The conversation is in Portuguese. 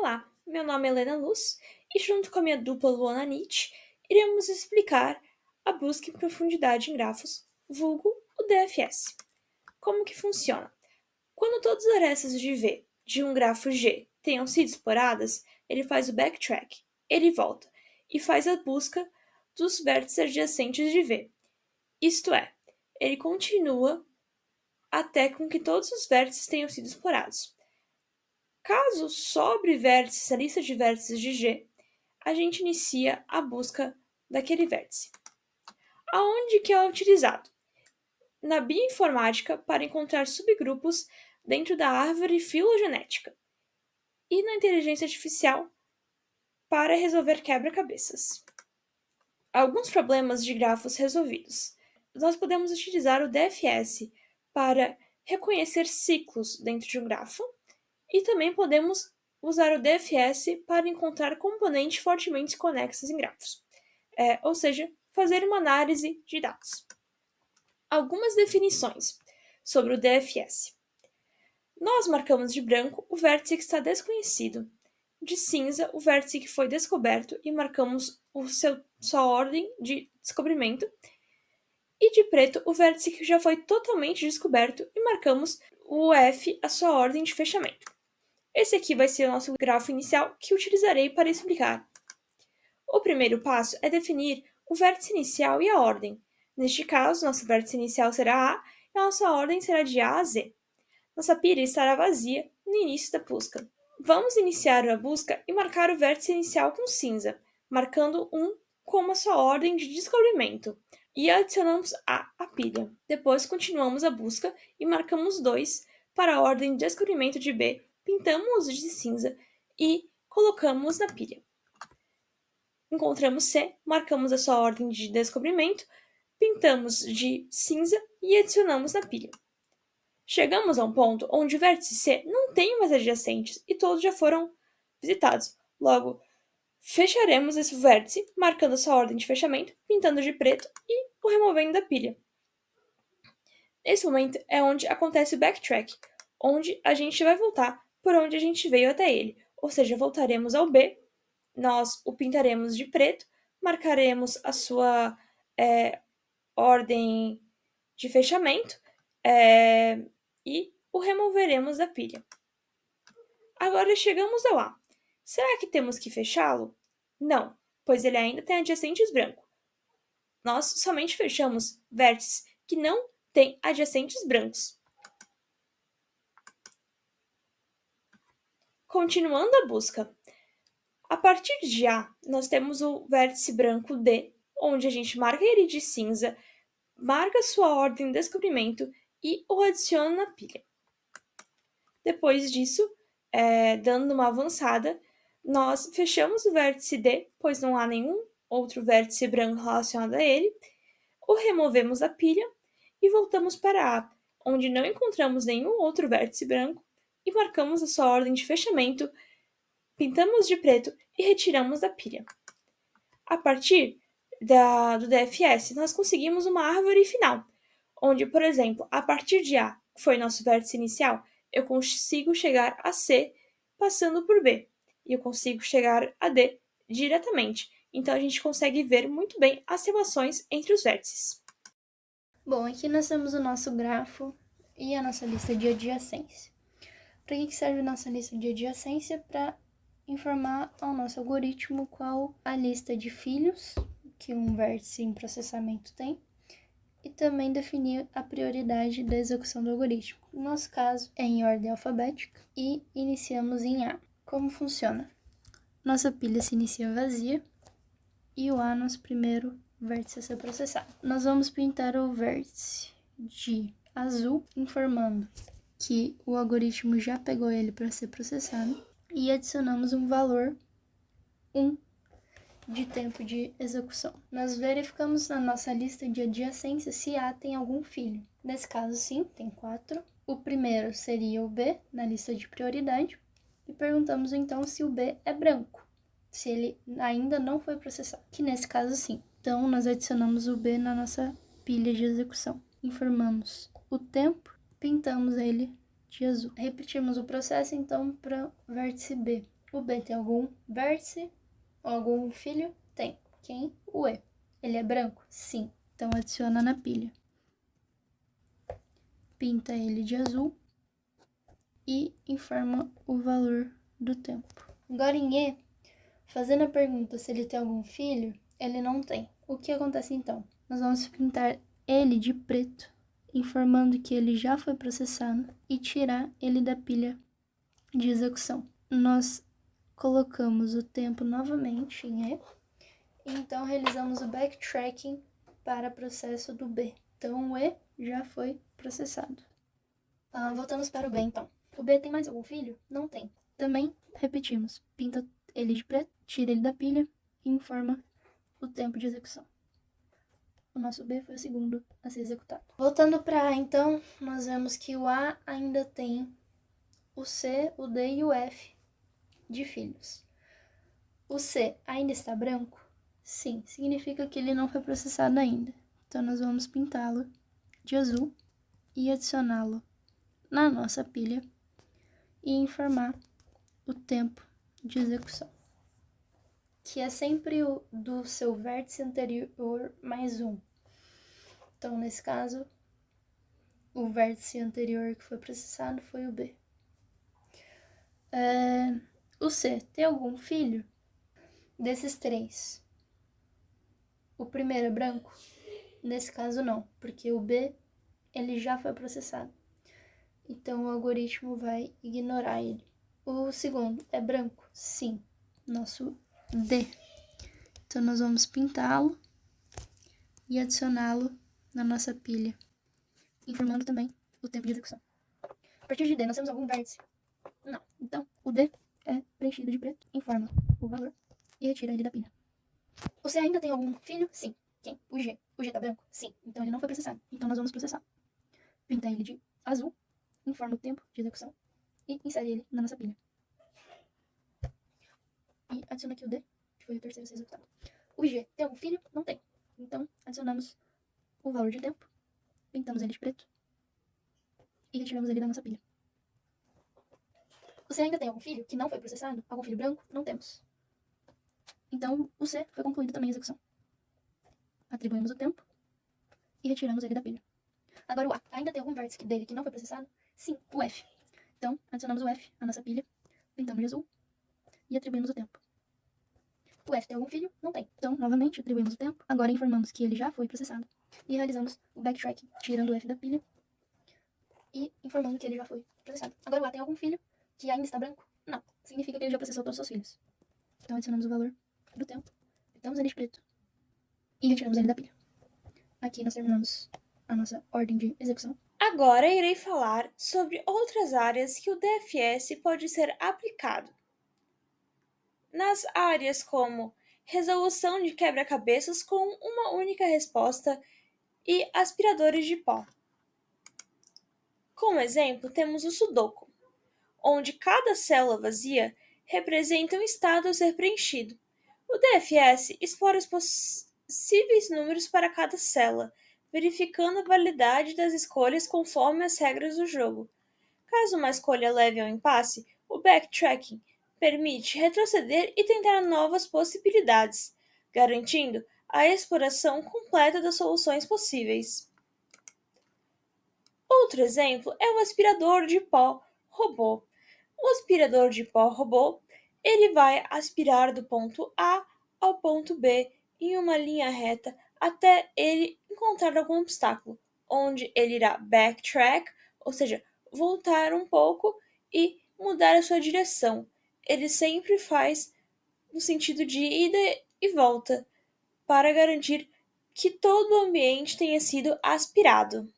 Olá, meu nome é Helena Luz e, junto com a minha dupla Luana Nietzsche, iremos explicar a busca em profundidade em grafos, vulgo o DFS. Como que funciona? Quando todas as arestas de V de um grafo G tenham sido exploradas, ele faz o backtrack, ele volta e faz a busca dos vértices adjacentes de V. Isto é, ele continua até com que todos os vértices tenham sido explorados. Caso sobre vértices, a lista de vértices de G, a gente inicia a busca daquele vértice. Aonde que é utilizado? Na bioinformática para encontrar subgrupos dentro da árvore filogenética e na inteligência artificial para resolver quebra-cabeças. Alguns problemas de grafos resolvidos. Nós podemos utilizar o DFS para reconhecer ciclos dentro de um grafo e também podemos usar o DFS para encontrar componentes fortemente conexos em grafos, ou seja, fazer uma análise de dados. Algumas definições sobre o DFS. Nós marcamos de branco o vértice que está desconhecido, de cinza o vértice que foi descoberto e marcamos sua ordem de descobrimento, e de preto o vértice que já foi totalmente descoberto e marcamos o F a sua ordem de fechamento. Esse aqui vai ser o nosso grafo inicial que utilizarei para explicar. O primeiro passo é definir o vértice inicial e a ordem. Neste caso, nosso vértice inicial será A e a nossa ordem será de A a Z. Nossa pilha estará vazia no início da busca. Vamos iniciar a busca e marcar o vértice inicial com cinza, marcando 1 como a sua ordem de descobrimento, e adicionamos A à pilha. Depois continuamos a busca e marcamos 2 para a ordem de descobrimento de B, pintamos de cinza e colocamos na pilha. Encontramos C, marcamos a sua ordem de descobrimento, pintamos de cinza e adicionamos na pilha. Chegamos a um ponto onde o vértice C não tem mais adjacentes e todos já foram visitados. Logo, fecharemos esse vértice, marcando a sua ordem de fechamento, pintando de preto e o removendo da pilha. Nesse momento é onde acontece o backtrack, onde a gente vai voltar por onde a gente veio até ele, ou seja, voltaremos ao B, nós o pintaremos de preto, marcaremos a sua ordem de fechamento e o removeremos da pilha. Agora chegamos ao A. Será que temos que fechá-lo? Não, pois ele ainda tem adjacentes branco. Nós somente fechamos vértices que não têm adjacentes brancos. Continuando a busca. A partir de A, nós temos o vértice branco D, onde a gente marca ele de cinza, marca sua ordem de descobrimento e o adiciona na pilha. Depois disso, dando uma avançada, nós fechamos o vértice D, pois não há nenhum outro vértice branco relacionado a ele, o removemos da pilha e voltamos para A, onde não encontramos nenhum outro vértice branco e marcamos a sua ordem de fechamento, pintamos de preto e retiramos da pilha. A partir do DFS, nós conseguimos uma árvore final, onde, por exemplo, a partir de A, que foi nosso vértice inicial, eu consigo chegar a C passando por B, e eu consigo chegar a D diretamente. Então, a gente consegue ver muito bem as relações entre os vértices. Bom, aqui nós temos o nosso grafo e a nossa lista de adjacência. Para que serve a nossa lista de adjacência? Para informar ao nosso algoritmo qual a lista de filhos que um vértice em processamento tem e também definir a prioridade da execução do algoritmo. No nosso caso, é em ordem alfabética e iniciamos em A. Como funciona? Nossa pilha se inicia vazia e o A é nosso primeiro vértice a ser processado. Nós vamos pintar o vértice de azul, informando que o algoritmo já pegou ele para ser processado e adicionamos um valor 1 de tempo de execução. Nós verificamos na nossa lista de adjacência se A tem algum filho. Nesse caso, sim, tem 4. O primeiro seria o B na lista de prioridade e perguntamos então se o B é branco, se ele ainda não foi processado, que nesse caso sim. Então, nós adicionamos o B na nossa pilha de execução. Informamos o tempo, pintamos ele de azul. Repetimos o processo então para o vértice B. O B tem algum vértice ou algum filho? Tem. Quem? O E. Ele é branco? Sim. Então adiciona na pilha. Pinta ele de azul e informa o valor do tempo. Agora em E, fazendo a pergunta se ele tem algum filho, ele não tem. O que acontece então? Nós vamos pintar ele de preto, informando que ele já foi processado e tirar ele da pilha de execução. Nós colocamos o tempo novamente em E, e então realizamos o backtracking para o processo do B. Então o E já foi processado. Voltamos para o B então. O B tem mais algum filho? Não tem. Também repetimos, pinta ele de preto, tira ele da pilha e informa o tempo de execução. O nosso B foi o segundo a ser executado. Voltando para A, então, nós vemos que o A ainda tem o C, o D e o F de filhos. O C ainda está branco? Sim, significa que ele não foi processado ainda. Então, nós vamos pintá-lo de azul e adicioná-lo na nossa pilha e informar o tempo de execução, que é sempre o do seu vértice anterior mais 1. Então, nesse caso, o vértice anterior que foi processado foi o B. O C tem algum filho? Desses 3, o primeiro é branco? Nesse caso, não, porque o B ele já foi processado. Então, o algoritmo vai ignorar ele. O segundo é branco? Sim, nosso D. Então, nós vamos pintá-lo e adicioná-lo na nossa pilha, informando também o tempo de execução. A partir de D, nós temos algum vértice? Não. Então, o D é preenchido de preto, informa o valor e retira ele da pilha. Você ainda tem algum filho? Sim. Quem? O G. O G tá branco? Sim. Então, ele não foi processado. Então, nós vamos processar. Pinta ele de azul, informa o tempo de execução e insere ele na nossa pilha. E adiciona aqui o D, que foi o terceiro a ser executado. O G tem algum filho? Não tem. Então, adicionamos o valor de tempo, pintamos ele de preto e retiramos ele da nossa pilha. Você ainda tem algum filho que não foi processado? Algum filho branco? Não temos. Então, o C foi concluído também a execução. Atribuímos o tempo e retiramos ele da pilha. Agora o A. Ainda tem algum vértice dele que não foi processado? Sim, o F. Então, adicionamos o F à nossa pilha, pintamos de azul e atribuímos o tempo. O F tem algum filho? Não tem. Então, novamente, atribuímos o tempo. Agora informamos que ele já foi processado e realizamos o backtracking, tirando o F da pilha e informando que ele já foi processado. Agora o A tem algum filho que ainda está branco? Não. Significa que ele já processou todos os seus filhos. Então, adicionamos o valor do tempo, pintamos ele de preto e retiramos ele da pilha. Aqui nós terminamos a nossa ordem de execução. Agora irei falar sobre outras áreas que o DFS pode ser aplicado. Nas áreas como resolução de quebra-cabeças com uma única resposta e aspiradores de pó. Como exemplo, temos o Sudoku, onde cada célula vazia representa um estado a ser preenchido. O DFS explora os possíveis números para cada célula, verificando a validade das escolhas conforme as regras do jogo. Caso uma escolha leve ao impasse, o backtracking permite retroceder e tentar novas possibilidades, garantindo a exploração completa das soluções possíveis. Outro exemplo é o aspirador de pó robô. O aspirador de pó robô, ele vai aspirar do ponto A ao ponto B em uma linha reta até ele encontrar algum obstáculo, onde ele irá backtrack, ou seja, voltar um pouco e mudar a sua direção. Ele sempre faz no sentido de ida e volta, para garantir que todo o ambiente tenha sido aspirado.